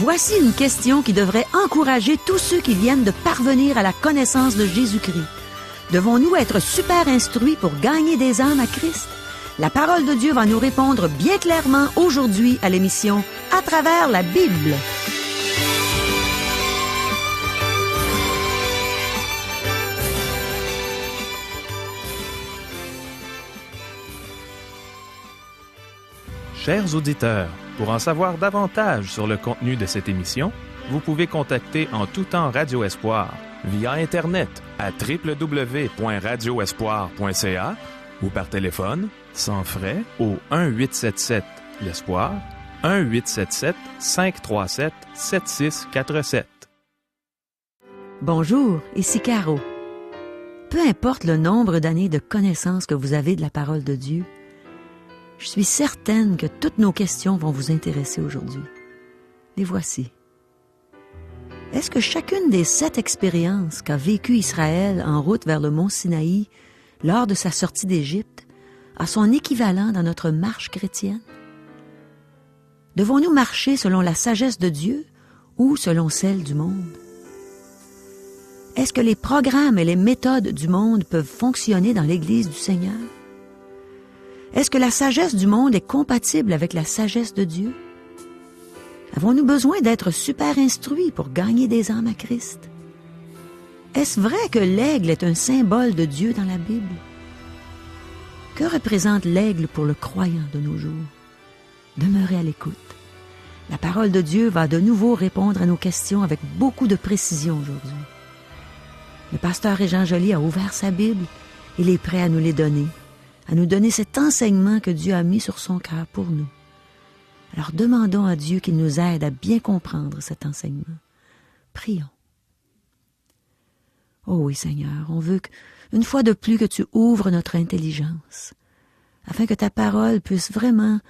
Voici une question qui devrait encourager tous ceux qui viennent de parvenir à la connaissance de Jésus-Christ. Devons-nous être super instruits pour gagner des âmes à Christ? La parole de Dieu va nous répondre bien clairement aujourd'hui à l'émission « À travers la Bible ». Chers auditeurs, pour en savoir davantage sur le contenu de cette émission, vous pouvez contacter en tout temps Radio Espoir via Internet à www.radioespoir.ca ou par téléphone, sans frais, au 1-877-l'Espoir, 1-877-537-7647. Bonjour, ici Caro. Peu importe le nombre d'années de connaissance que vous avez de la parole de Dieu, je suis certaine que toutes nos questions vont vous intéresser aujourd'hui. Les voici. Est-ce que chacune des 7 expériences qu'a vécues Israël en route vers le mont Sinaï lors de sa sortie d'Égypte a son équivalent dans notre marche chrétienne? Devons-nous marcher selon la sagesse de Dieu ou selon celle du monde? Est-ce que les programmes et les méthodes du monde peuvent fonctionner dans l'Église du Seigneur? Est-ce que la sagesse du monde est compatible avec la sagesse de Dieu? Avons-nous besoin d'être super instruits pour gagner des âmes à Christ? Est-ce vrai que l'aigle est un symbole de Dieu dans la Bible? Que représente l'aigle pour le croyant de nos jours? Demeurez à l'écoute. La parole de Dieu va de nouveau répondre à nos questions avec beaucoup de précision aujourd'hui. Le pasteur Régent Joly a ouvert sa Bible. Il est prêt à nous les donner, à nous donner cet enseignement que Dieu a mis sur son cœur pour nous. Alors demandons à Dieu qu'il nous aide à bien comprendre cet enseignement. Prions. Oh oui, Seigneur, on veut une fois de plus que tu ouvres notre intelligence, afin que ta parole puisse vraiment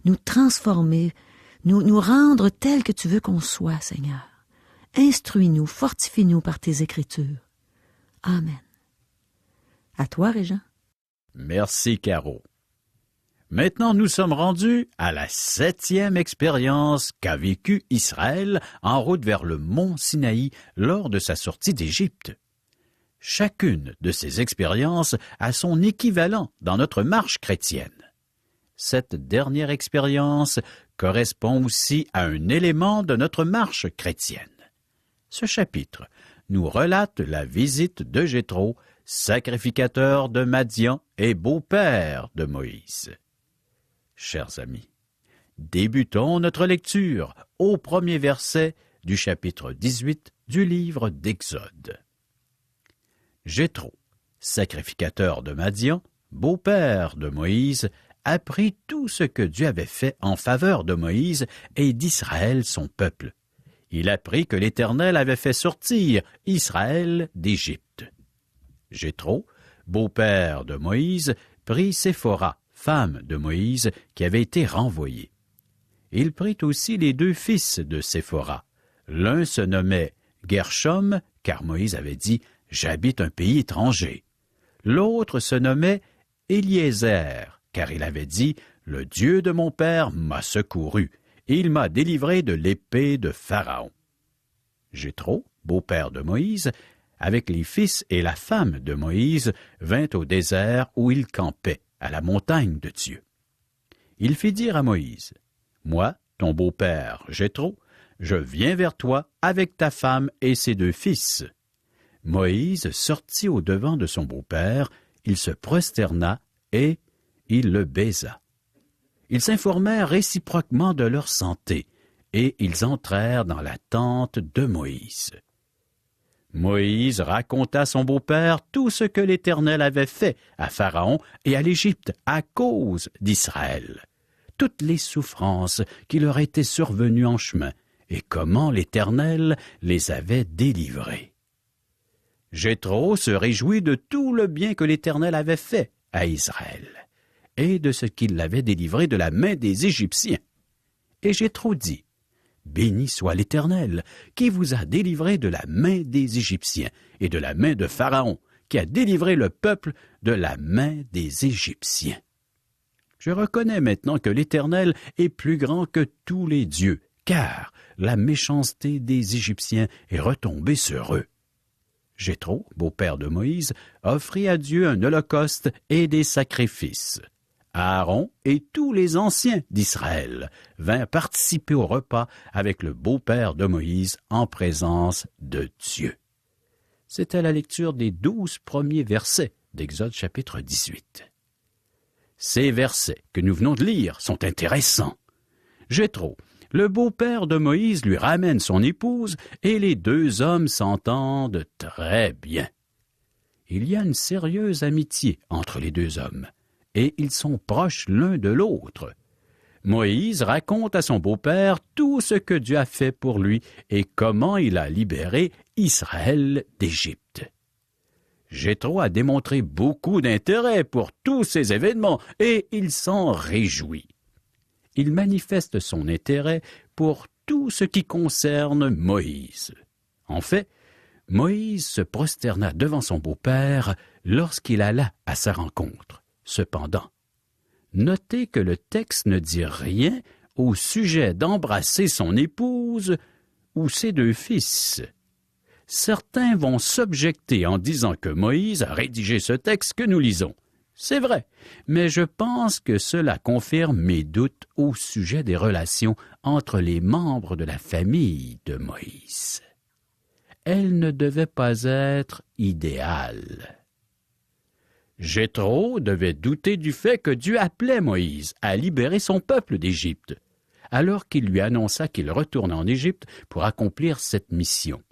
nous transformer, nous rendre tels que tu veux qu'on soit, Seigneur. Instruis-nous, fortifie-nous par tes Écritures. Amen. À toi, Régent. Merci, Caro. Maintenant, nous sommes rendus à la 7e expérience qu'a vécue Israël en route vers le mont Sinaï lors de sa sortie d'Égypte. Chacune de ces expériences a son équivalent dans notre marche chrétienne. Cette dernière expérience correspond aussi à un élément de notre marche chrétienne. Ce chapitre nous relate la visite de Jéthro, sacrificateur de Madian et beau-père de Moïse. Chers amis, débutons notre lecture au premier verset du chapitre 18 du livre d'Exode. Jéthro, sacrificateur de Madian, beau-père de Moïse, apprit tout ce que Dieu avait fait en faveur de Moïse et d'Israël son peuple. Il apprit que l'Éternel avait fait sortir Israël d'Égypte. Jéthro, beau-père de Moïse, prit Séphora, femme de Moïse, qui avait été renvoyée. Il prit aussi les 2 fils de Séphora. L'un se nommait Gershom, car Moïse avait dit « J'habite un pays étranger ». L'autre se nommait Éliézer, car il avait dit « Le Dieu de mon père m'a secouru, et il m'a délivré de l'épée de Pharaon ». Jéthro, beau-père de Moïse, avec les fils et la femme de Moïse, vint au désert où il campait, à la montagne de Dieu. Il fit dire à Moïse, « Moi, ton beau-père Jéthro, je viens vers toi avec ta femme et ses 2 fils. » Moïse sortit au-devant de son beau-père, il se prosterna et il le baisa. Ils s'informèrent réciproquement de leur santé, et ils entrèrent dans la tente de Moïse. Moïse raconta à son beau-père tout ce que l'Éternel avait fait à Pharaon et à l'Égypte à cause d'Israël, toutes les souffrances qui leur étaient survenues en chemin, et comment l'Éternel les avait délivrés. Jéthro se réjouit de tout le bien que l'Éternel avait fait à Israël, et de ce qu'il l'avait délivré de la main des Égyptiens. Et Jéthro dit, « Béni soit l'Éternel, qui vous a délivré de la main des Égyptiens et de la main de Pharaon, qui a délivré le peuple de la main des Égyptiens. Je reconnais maintenant que l'Éternel est plus grand que tous les dieux, car la méchanceté des Égyptiens est retombée sur eux. Jéthro, beau-père de Moïse, offrit à Dieu un holocauste et des sacrifices. Aaron et tous les anciens d'Israël vinrent participer au repas avec le beau-père de Moïse en présence de Dieu. C'était la lecture des 12 premiers versets d'Exode chapitre 18. Ces versets que nous venons de lire sont intéressants. Jéthro, le beau-père de Moïse, lui ramène son épouse et les deux hommes s'entendent très bien. Il y a une sérieuse amitié entre les deux hommes et ils sont proches l'un de l'autre. Moïse raconte à son beau-père tout ce que Dieu a fait pour lui et comment il a libéré Israël d'Égypte. Jéthro a démontré beaucoup d'intérêt pour tous ces événements et il s'en réjouit. Il manifeste son intérêt pour tout ce qui concerne Moïse. En fait, Moïse se prosterna devant son beau-père lorsqu'il alla à sa rencontre. Cependant, notez que le texte ne dit rien au sujet d'embrasser son épouse ou ses deux fils. Certains vont s'objecter en disant que Moïse a rédigé ce texte que nous lisons. C'est vrai, mais je pense que cela confirme mes doutes au sujet des relations entre les membres de la famille de Moïse. Elles ne devaient pas être idéales. Jéthro devait douter du fait que Dieu appelait Moïse à libérer son peuple d'Égypte, alors qu'il lui annonça qu'il retournait en Égypte pour accomplir cette mission.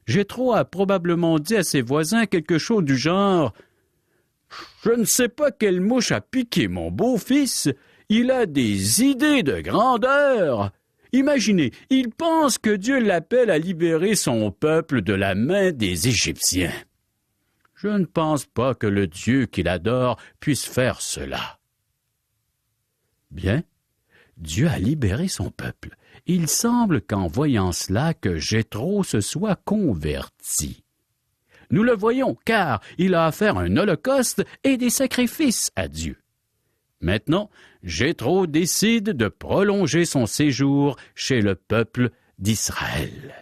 Jéthro a probablement dit à ses voisins quelque chose du genre « Je ne sais pas quelle mouche a piqué mon beau-fils, il a des idées de grandeur. Imaginez, il pense que Dieu l'appelle à libérer son peuple de la main des Égyptiens. Je ne pense pas que le Dieu qu'il adore puisse faire cela. » Bien, Dieu a libéré son peuple. Il semble qu'en voyant cela, que Jéthro se soit converti. Nous le voyons, car il a offert un holocauste et des sacrifices à Dieu. Maintenant, Jéthro décide de prolonger son séjour chez le peuple d'Israël.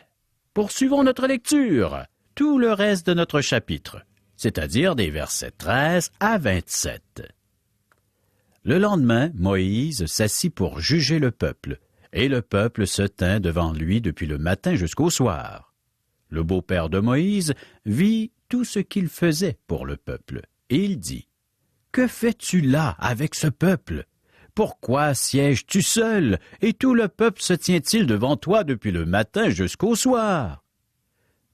Poursuivons notre lecture, tout le reste de notre chapitre, c'est-à-dire des versets 13 à 27. Le lendemain, Moïse s'assit pour juger le peuple, et le peuple se tint devant lui depuis le matin jusqu'au soir. Le beau-père de Moïse vit tout ce qu'il faisait pour le peuple, et il dit, « Que fais-tu là avec ce peuple? Pourquoi sièges-tu seul, et tout le peuple se tient-il devant toi depuis le matin jusqu'au soir? »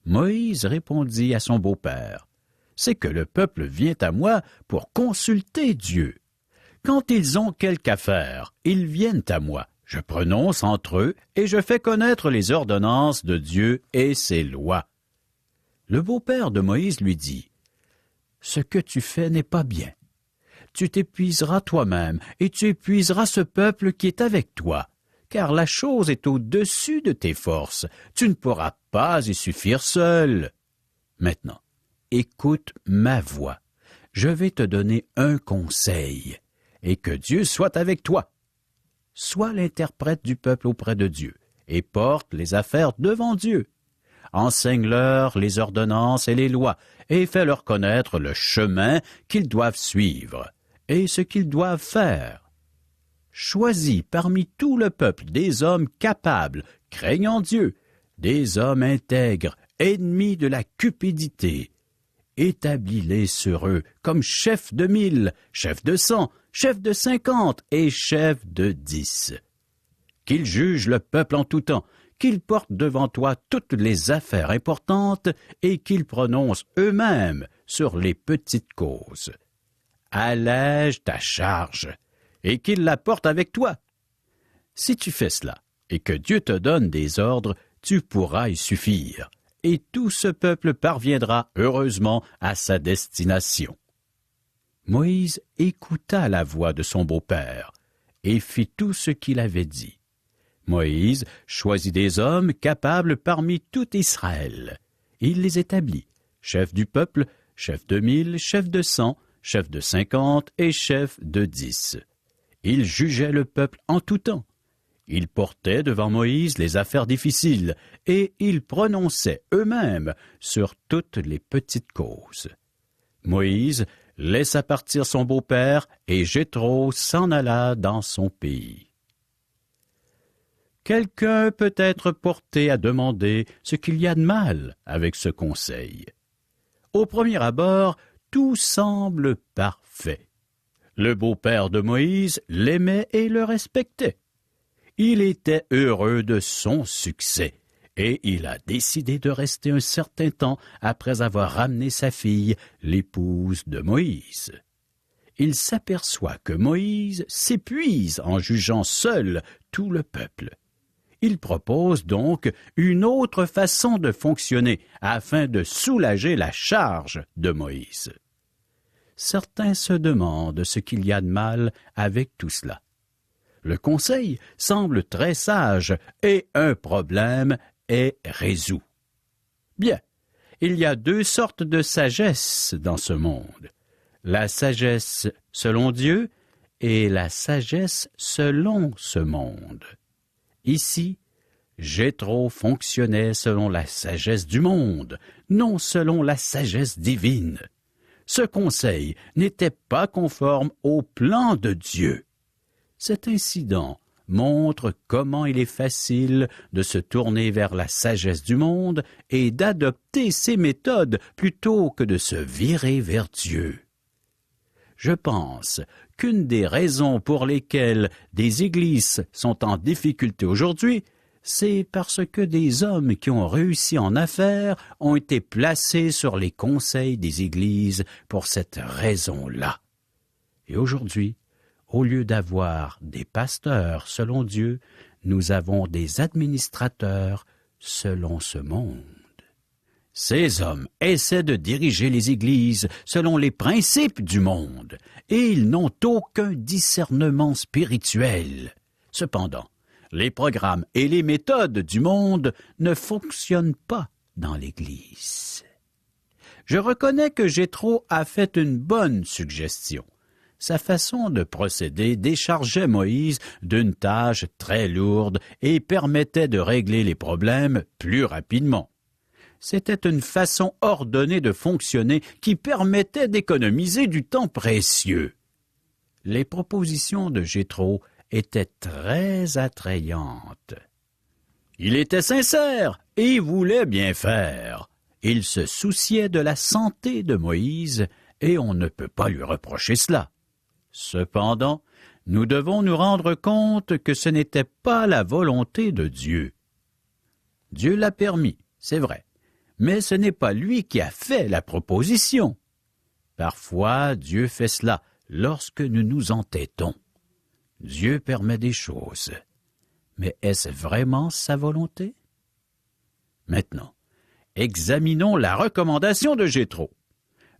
Moïse répondit à son beau-père, « C'est que le peuple vient à moi pour consulter Dieu. Quand ils ont quelque affaire, ils viennent à moi. Je prononce entre eux et je fais connaître les ordonnances de Dieu et ses lois. » Le beau-père de Moïse lui dit, « Ce que tu fais n'est pas bien. Tu t'épuiseras toi-même et tu épuiseras ce peuple qui est avec toi, car la chose est au-dessus de tes forces. Tu ne pourras pas y suffire seul. Maintenant, écoute ma voix. Je vais te donner un conseil, et que Dieu soit avec toi. Sois l'interprète du peuple auprès de Dieu, et porte les affaires devant Dieu. Enseigne-leur les ordonnances et les lois, et fais-leur connaître le chemin qu'ils doivent suivre, et ce qu'ils doivent faire. Choisis parmi tout le peuple des hommes capables, craignant Dieu, des hommes intègres, ennemis de la cupidité. Établis-les sur eux comme chefs de 1000, chefs de 100, chefs de 50 et chefs de 10. Qu'ils jugent le peuple en tout temps, qu'ils portent devant toi toutes les affaires importantes et qu'ils prononcent eux-mêmes sur les petites causes. Allège ta charge et qu'ils la portent avec toi. Si tu fais cela et que Dieu te donne des ordres, tu pourras y suffire. Et tout ce peuple parviendra heureusement à sa destination. » Moïse écouta la voix de son beau-père et fit tout ce qu'il avait dit. Moïse choisit des hommes capables parmi tout Israël. Il les établit, chefs du peuple, chefs de 1000, chefs de 100, chefs de 50 et chefs de 10. Il jugeait le peuple en tout temps. Ils portaient devant Moïse les affaires difficiles et ils prononçaient eux-mêmes sur toutes les petites causes. Moïse laissa partir son beau-père et Jéthro s'en alla dans son pays. Quelqu'un peut être porté à demander ce qu'il y a de mal avec ce conseil. Au premier abord, tout semble parfait. Le beau-père de Moïse l'aimait et le respectait. Il était heureux de son succès et il a décidé de rester un certain temps après avoir ramené sa fille, l'épouse de Moïse. Il s'aperçoit que Moïse s'épuise en jugeant seul tout le peuple. Il propose donc une autre façon de fonctionner afin de soulager la charge de Moïse. Certains se demandent ce qu'il y a de mal avec tout cela. Le conseil semble très sage et un problème est résolu. Bien, il y a deux sortes de sagesse dans ce monde. La sagesse selon Dieu et la sagesse selon ce monde. Ici, Jéthro fonctionnait selon la sagesse du monde, non selon la sagesse divine. Ce conseil n'était pas conforme au plan de Dieu. Cet incident montre comment il est facile de se tourner vers la sagesse du monde et d'adopter ses méthodes plutôt que de se virer vers Dieu. Je pense qu'une des raisons pour lesquelles des églises sont en difficulté aujourd'hui, c'est parce que des hommes qui ont réussi en affaires ont été placés sur les conseils des églises pour cette raison-là. Et aujourd'hui, au lieu d'avoir des pasteurs selon Dieu, nous avons des administrateurs selon ce monde. Ces hommes essaient de diriger les églises selon les principes du monde, et ils n'ont aucun discernement spirituel. Cependant, les programmes et les méthodes du monde ne fonctionnent pas dans l'Église. Je reconnais que Jéthro a fait une bonne suggestion. Sa façon de procéder déchargeait Moïse d'une tâche très lourde et permettait de régler les problèmes plus rapidement. C'était une façon ordonnée de fonctionner qui permettait d'économiser du temps précieux. Les propositions de Jéthro étaient très attrayantes. Il était sincère et voulait bien faire. Il se souciait de la santé de Moïse et on ne peut pas lui reprocher cela. Cependant, nous devons nous rendre compte que ce n'était pas la volonté de Dieu. Dieu l'a permis, c'est vrai, mais ce n'est pas lui qui a fait la proposition. Parfois, Dieu fait cela lorsque nous nous entêtons. Dieu permet des choses, mais est-ce vraiment sa volonté? Maintenant, examinons la recommandation de Jéthro.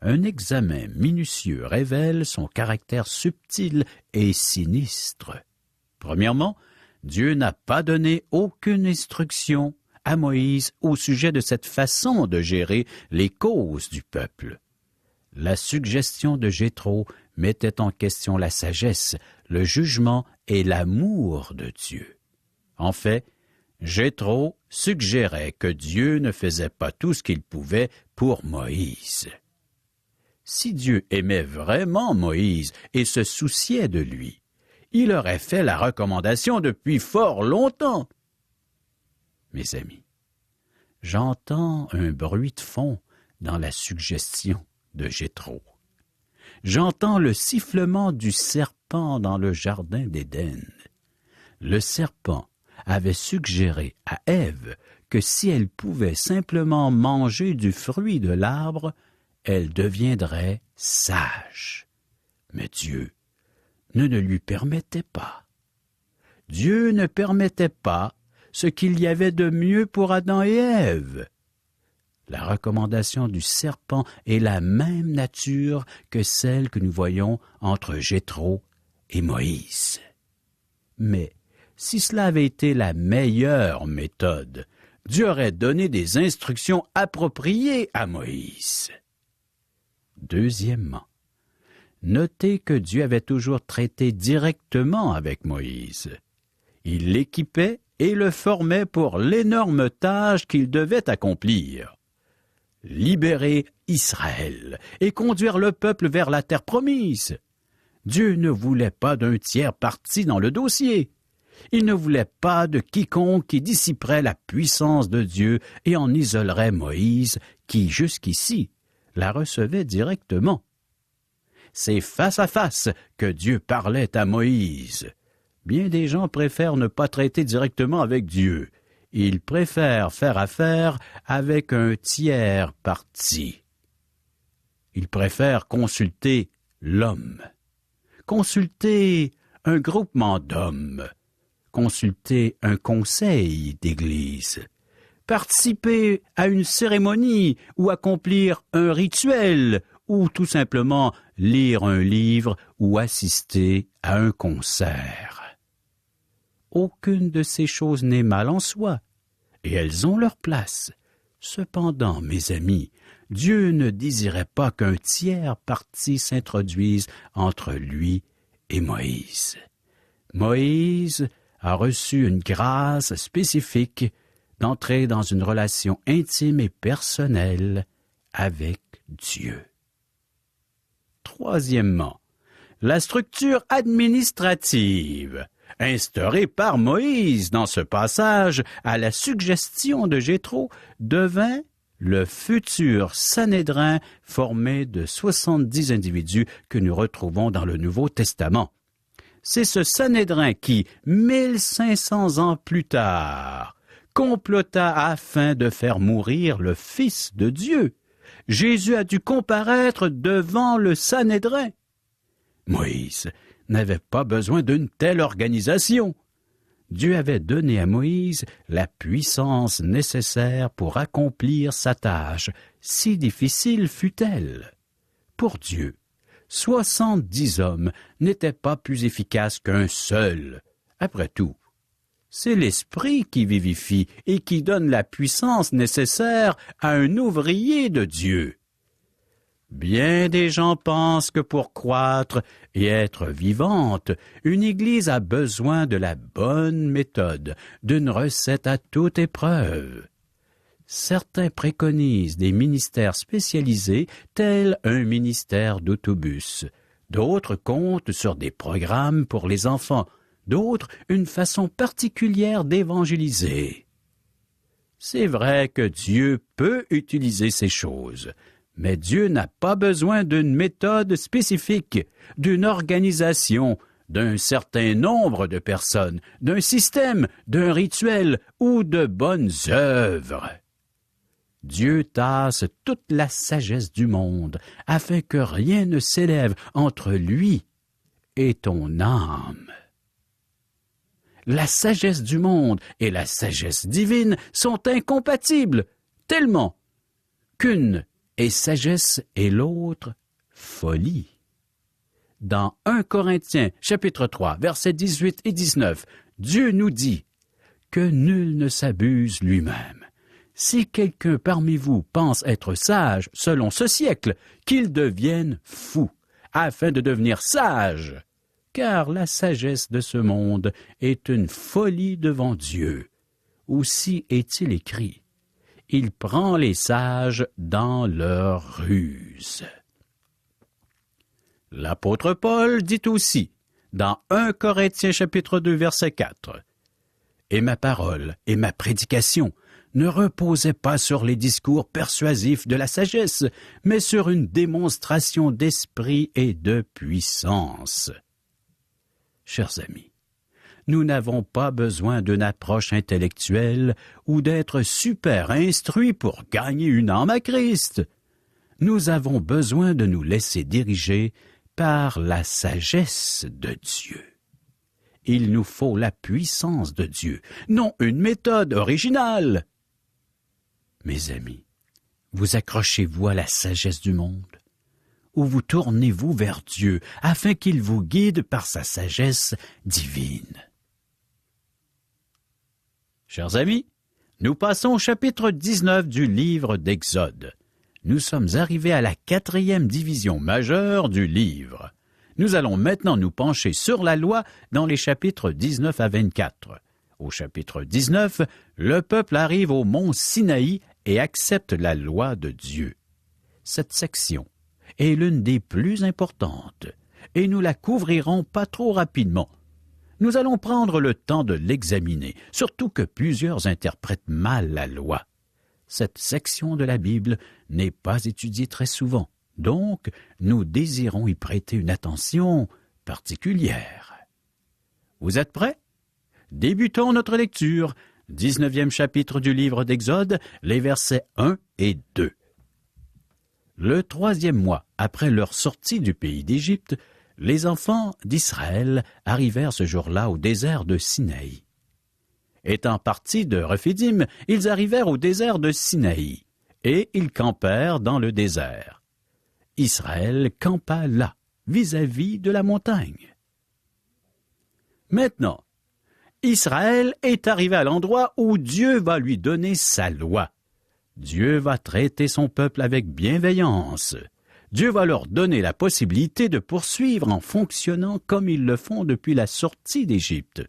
Un examen minutieux révèle son caractère subtil et sinistre. Premièrement, Dieu n'a pas donné aucune instruction à Moïse au sujet de cette façon de gérer les causes du peuple. La suggestion de Jéthro mettait en question la sagesse, le jugement et l'amour de Dieu. En fait, Jéthro suggérait que Dieu ne faisait pas tout ce qu'il pouvait pour Moïse. Si Dieu aimait vraiment Moïse et se souciait de lui, il aurait fait la recommandation depuis fort longtemps. Mes amis, j'entends un bruit de fond dans la suggestion de Jéthro. J'entends le sifflement du serpent dans le jardin d'Éden. Le serpent avait suggéré à Ève que si elle pouvait simplement manger du fruit de l'arbre, elle deviendrait sage. Mais Dieu ne le lui permettait pas. Dieu ne permettait pas ce qu'il y avait de mieux pour Adam et Ève. La recommandation du serpent est la même nature que celle que nous voyons entre Jéthro et Moïse. Mais si cela avait été la meilleure méthode, Dieu aurait donné des instructions appropriées à Moïse. Deuxièmement, notez que Dieu avait toujours traité directement avec Moïse. Il l'équipait et le formait pour l'énorme tâche qu'il devait accomplir. Libérer Israël et conduire le peuple vers la terre promise. Dieu ne voulait pas d'un tiers parti dans le dossier. Il ne voulait pas de quiconque qui dissiperait la puissance de Dieu et en isolerait Moïse, qui, jusqu'ici, la recevait directement. C'est face à face que Dieu parlait à Moïse. Bien des gens préfèrent ne pas traiter directement avec Dieu. Ils préfèrent faire affaire avec un tiers parti. Ils préfèrent consulter l'homme, consulter un groupement d'hommes, consulter un conseil d'église, participer à une cérémonie ou accomplir un rituel ou tout simplement lire un livre ou assister à un concert. Aucune de ces choses n'est mal en soi, et elles ont leur place. Cependant, mes amis, Dieu ne désirait pas qu'un tiers parti s'introduise entre lui et Moïse. Moïse a reçu une grâce spécifique d'entrer dans une relation intime et personnelle avec Dieu. Troisièmement, la structure administrative instaurée par Moïse dans ce passage à la suggestion de Jéthro devint le futur Sanhédrin formé de 70 individus que nous retrouvons dans le Nouveau Testament. C'est ce Sanhédrin qui, 1500 ans plus tard, complota afin de faire mourir le Fils de Dieu. Jésus a dû comparaître devant le Sanhédrin. Moïse n'avait pas besoin d'une telle organisation. Dieu avait donné à Moïse la puissance nécessaire pour accomplir sa tâche, si difficile fût-elle. Pour Dieu, 70 hommes n'étaient pas plus efficaces qu'un seul. Après tout, c'est l'Esprit qui vivifie et qui donne la puissance nécessaire à un ouvrier de Dieu. Bien des gens pensent que pour croître et être vivante, une Église a besoin de la bonne méthode, d'une recette à toute épreuve. Certains préconisent des ministères spécialisés tels un ministère d'autobus. D'autres comptent sur des programmes pour les enfants. D'autres, une façon particulière d'évangéliser. C'est vrai que Dieu peut utiliser ces choses, mais Dieu n'a pas besoin d'une méthode spécifique, d'une organisation, d'un certain nombre de personnes, d'un système, d'un rituel ou de bonnes œuvres. Dieu tasse toute la sagesse du monde afin que rien ne s'élève entre lui et ton âme. La sagesse du monde et la sagesse divine sont incompatibles, tellement qu'une est sagesse et l'autre folie. Dans 1 Corinthiens, chapitre 3, versets 18 et 19, Dieu nous dit que nul ne s'abuse lui-même. Si quelqu'un parmi vous pense être sage selon ce siècle, qu'il devienne fou, afin de devenir sage, car la sagesse de ce monde est une folie devant Dieu. Aussi est-il écrit, il prend les sages dans leur ruse. L'apôtre Paul dit aussi, dans 1 Corinthiens chapitre 2, verset 4, « Et ma parole et ma prédication ne reposaient pas sur les discours persuasifs de la sagesse, mais sur une démonstration d'esprit et de puissance. » Chers amis, nous n'avons pas besoin d'une approche intellectuelle ou d'être super instruits pour gagner une âme à Christ. Nous avons besoin de nous laisser diriger par la sagesse de Dieu. Il nous faut la puissance de Dieu, non une méthode originale. Mes amis, vous accrochez-vous à la sagesse du monde? Ou vous tournez-vous vers Dieu afin qu'il vous guide par sa sagesse divine? Chers amis, nous passons au chapitre 19 du livre d'Exode. Nous sommes arrivés à la 4e division majeure du livre. Nous allons maintenant nous pencher sur la loi dans les chapitres 19 à 24. Au chapitre 19, le peuple arrive au mont Sinaï et accepte la loi de Dieu. Cette section est l'une des plus importantes et nous la couvrirons pas trop rapidement. Nous allons prendre le temps de l'examiner, surtout que plusieurs interprètent mal la loi. Cette section de la Bible n'est pas étudiée très souvent, donc nous désirons y prêter une attention particulière. Vous êtes prêts? Débutons notre lecture, 19e chapitre du livre d'Exode, les versets 1 et 2. Le 3e mois après leur sortie du pays d'Égypte, les enfants d'Israël arrivèrent ce jour-là au désert de Sinaï. Étant partis de Rephidim, ils arrivèrent au désert de Sinaï, et ils campèrent dans le désert. Israël campa là, vis-à-vis de la montagne. Maintenant, Israël est arrivé à l'endroit où Dieu va lui donner sa loi. Dieu va traiter son peuple avec bienveillance. Dieu va leur donner la possibilité de poursuivre en fonctionnant comme ils le font depuis la sortie d'Égypte,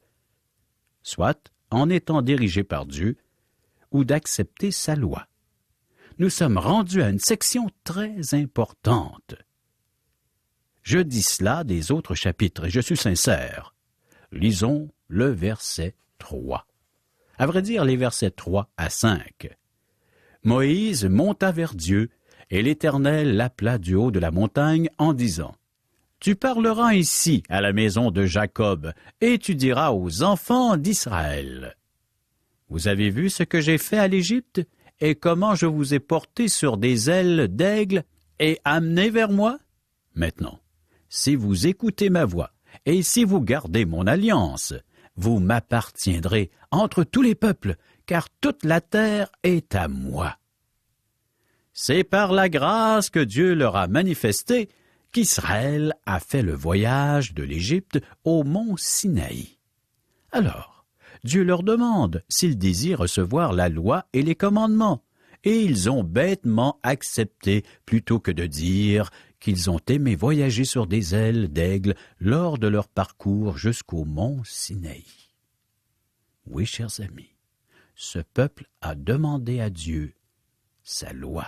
soit en étant dirigés par Dieu ou d'accepter sa loi. Nous sommes rendus à une section très importante. Je dis cela des autres chapitres et je suis sincère. Lisons le verset 3. À vrai dire, les versets 3 à 5. Moïse monta vers Dieu, et l'Éternel l'appela du haut de la montagne en disant, « Tu parleras ici à la maison de Jacob, et tu diras aux enfants d'Israël. Vous avez vu ce que j'ai fait à l'Égypte, et comment je vous ai porté sur des ailes d'aigle et amené vers moi? Maintenant, si vous écoutez ma voix, et si vous gardez mon alliance, vous m'appartiendrez entre tous les peuples, car toute la terre est à moi. » C'est par la grâce que Dieu leur a manifestée qu'Israël a fait le voyage de l'Égypte au mont Sinaï. Alors, Dieu leur demande s'ils désirent recevoir la loi et les commandements, et ils ont bêtement accepté plutôt que de dire qu'ils ont aimé voyager sur des ailes d'aigle lors de leur parcours jusqu'au mont Sinaï. Oui, chers amis, ce peuple a demandé à Dieu sa loi.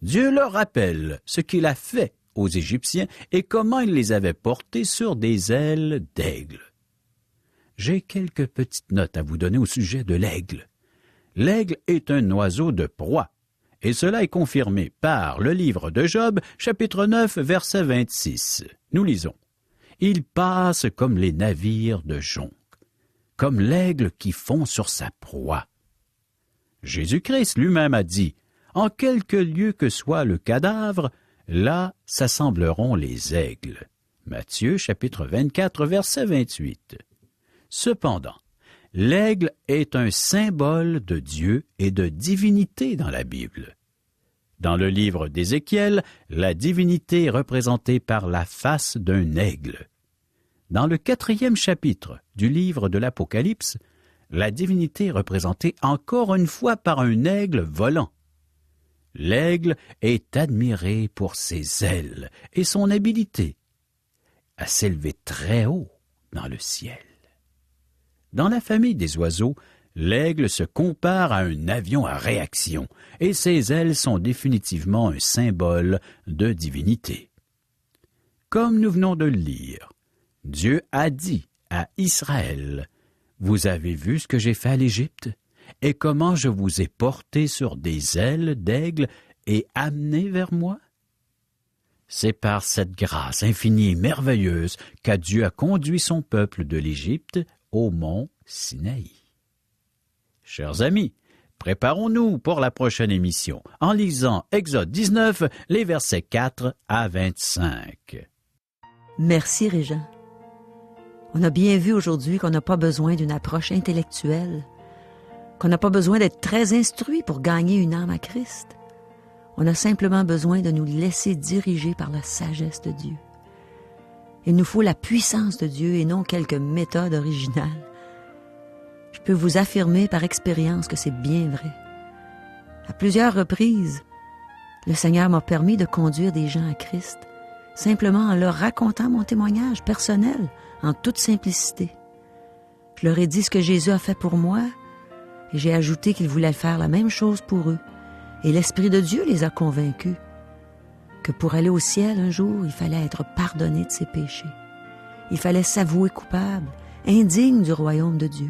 Dieu leur rappelle ce qu'il a fait aux Égyptiens et comment il les avait portés sur des ailes d'aigle. J'ai quelques petites notes à vous donner au sujet de l'aigle. L'aigle est un oiseau de proie, et cela est confirmé par le livre de Job, chapitre 9, verset 26. Nous lisons. « Il passe comme les navires de jonc, comme l'aigle qui fond sur sa proie. » Jésus-Christ lui-même a dit, « En quelque lieu que soit le cadavre, là s'assembleront les aigles. » Matthieu, chapitre 24, verset 28. Cependant, l'aigle est un symbole de Dieu et de divinité dans la Bible. Dans le livre d'Ézéchiel, la divinité est représentée par la face d'un aigle. Dans le 4e chapitre du livre de l'Apocalypse, la divinité est représentée encore une fois par un aigle volant. L'aigle est admiré pour ses ailes et son habileté à s'élever très haut dans le ciel. Dans la famille des oiseaux, l'aigle se compare à un avion à réaction et ses ailes sont définitivement un symbole de divinité. Comme nous venons de le lire, Dieu a dit à Israël, « Vous avez vu ce que j'ai fait à l'Égypte et comment je vous ai porté sur des ailes d'aigle et amené vers moi? » C'est par cette grâce infinie et merveilleuse que Dieu a conduit son peuple de l'Égypte au mont Sinaï. Chers amis, préparons-nous pour la prochaine émission en lisant Exode 19, les versets 4 à 25. Merci, Régent. On a bien vu aujourd'hui qu'on n'a pas besoin d'une approche intellectuelle, qu'on n'a pas besoin d'être très instruit pour gagner une âme à Christ. On a simplement besoin de nous laisser diriger par la sagesse de Dieu. Il nous faut la puissance de Dieu et non quelques méthodes originales. Je peux vous affirmer par expérience que c'est bien vrai. À plusieurs reprises, le Seigneur m'a permis de conduire des gens à Christ simplement en leur racontant mon témoignage personnel, en toute simplicité. Je leur ai dit ce que Jésus a fait pour moi, et j'ai ajouté qu'il voulait faire la même chose pour eux. Et l'Esprit de Dieu les a convaincus que pour aller au ciel un jour, il fallait être pardonné de ses péchés. Il fallait s'avouer coupable, indigne du royaume de Dieu.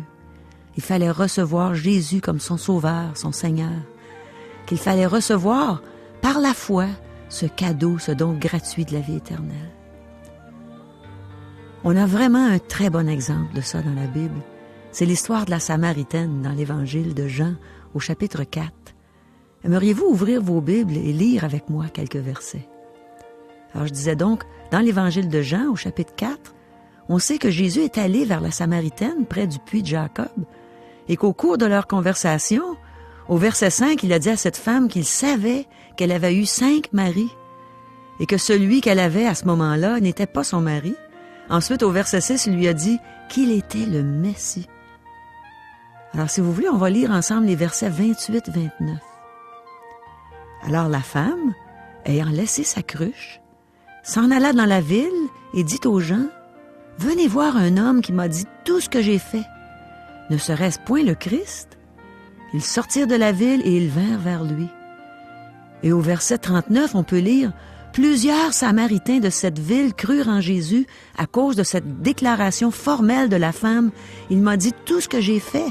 Il fallait recevoir Jésus comme son Sauveur, son Seigneur. Qu'il fallait recevoir, par la foi, ce cadeau, ce don gratuit de la vie éternelle. On a vraiment un très bon exemple de ça dans la Bible. C'est l'histoire de la Samaritaine dans l'Évangile de Jean, au chapitre 4. Aimeriez-vous ouvrir vos Bibles et lire avec moi quelques versets? Alors je disais donc, dans l'Évangile de Jean, au chapitre 4, on sait que Jésus est allé vers la Samaritaine, près du puits de Jacob, et qu'au cours de leur conversation, au verset 5, il a dit à cette femme qu'il savait qu'elle avait eu 5 maris, et que celui qu'elle avait à ce moment-là n'était pas son mari. Ensuite, au verset 6, il lui a dit qu'il était le Messie. Alors, si vous voulez, on va lire ensemble les versets 28-29. Alors la femme, ayant laissé sa cruche, s'en alla dans la ville et dit aux gens, « Venez voir un homme qui m'a dit tout ce que j'ai fait. Ne serait-ce point le Christ? » Ils sortirent de la ville et ils vinrent vers lui. Et au verset 39, on peut lire, « Plusieurs Samaritains de cette ville crurent en Jésus à cause de cette déclaration formelle de la femme. Il m'a dit tout ce que j'ai fait. »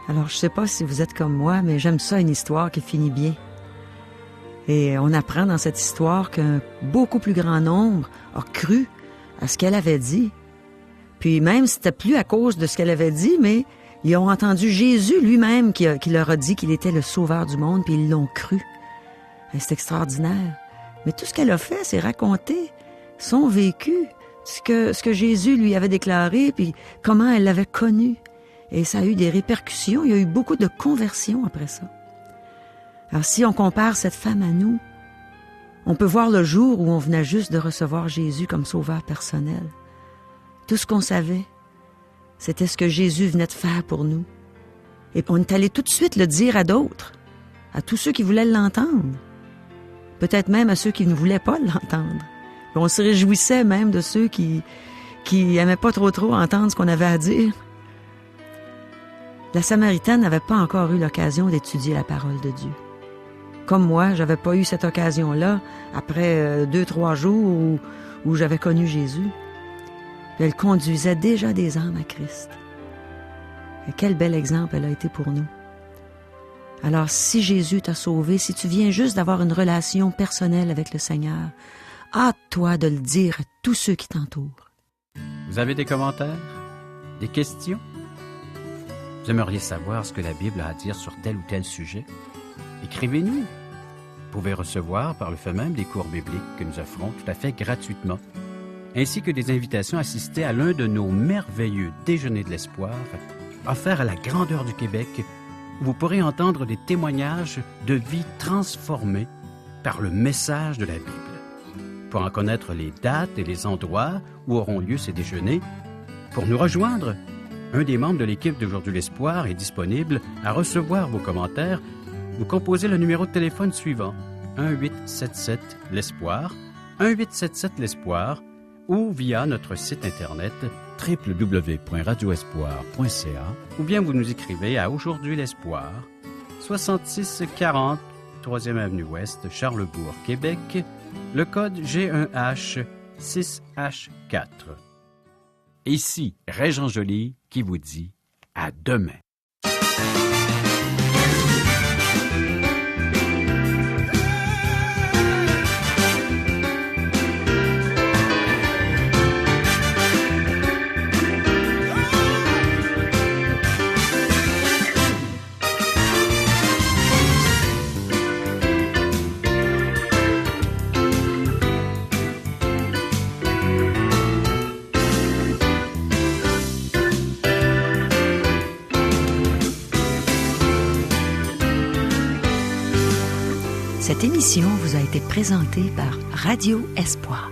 Alors, je ne sais pas si vous êtes comme moi, mais j'aime ça, une histoire qui finit bien. Et on apprend dans cette histoire qu'un beaucoup plus grand nombre a cru à ce qu'elle avait dit. Puis même, c'était plus à cause de ce qu'elle avait dit, mais ils ont entendu Jésus lui-même qui leur a dit qu'il était le sauveur du monde, puis ils l'ont cru. Et c'est extraordinaire. Mais tout ce qu'elle a fait, c'est raconter son vécu, ce que Jésus lui avait déclaré, puis comment elle l'avait connu. Et ça a eu des répercussions. Il y a eu beaucoup de conversions après ça. Alors, si on compare cette femme à nous, on peut voir le jour où on venait juste de recevoir Jésus comme sauveur personnel. Tout ce qu'on savait, c'était ce que Jésus venait de faire pour nous. Et on est allé tout de suite le dire à d'autres, à tous ceux qui voulaient l'entendre. Peut-être même à ceux qui ne voulaient pas l'entendre. Et on se réjouissait même de ceux qui aimaient pas trop entendre ce qu'on avait à dire. La Samaritaine n'avait pas encore eu l'occasion d'étudier la parole de Dieu. Comme moi, j'avais pas eu cette occasion-là après 2-3 jours où j'avais connu Jésus. Elle conduisait déjà des âmes à Christ. Et quel bel exemple elle a été pour nous. Alors, si Jésus t'a sauvé, si tu viens juste d'avoir une relation personnelle avec le Seigneur, hâte-toi de le dire à tous ceux qui t'entourent. Vous avez des commentaires? Des questions? Vous aimeriez savoir ce que la Bible a à dire sur tel ou tel sujet? Écrivez-nous. Vous pouvez recevoir par le fait même des cours bibliques que nous offrons tout à fait gratuitement, ainsi que des invitations à assister à l'un de nos merveilleux déjeuners de l'espoir, offerts à la grandeur du Québec, où vous pourrez entendre des témoignages de vie transformées par le message de la Bible. Pour en connaître les dates et les endroits où auront lieu ces déjeuners, pour nous rejoindre, un des membres de l'équipe d'Aujourd'hui l'Espoir est disponible à recevoir vos commentaires. Vous composez le numéro de téléphone suivant, 1-877-l'Espoir, 1-877-l'Espoir, ou via notre site Internet www.radioespoir.ca, ou bien vous nous écrivez à Aujourd'hui l'Espoir, 6640 3e Avenue Ouest, Charlebourg, Québec, le code G1H 6H4. Ici, Régent Joly qui vous dit à demain. Cette émission vous a été présentée par Radio Espoir.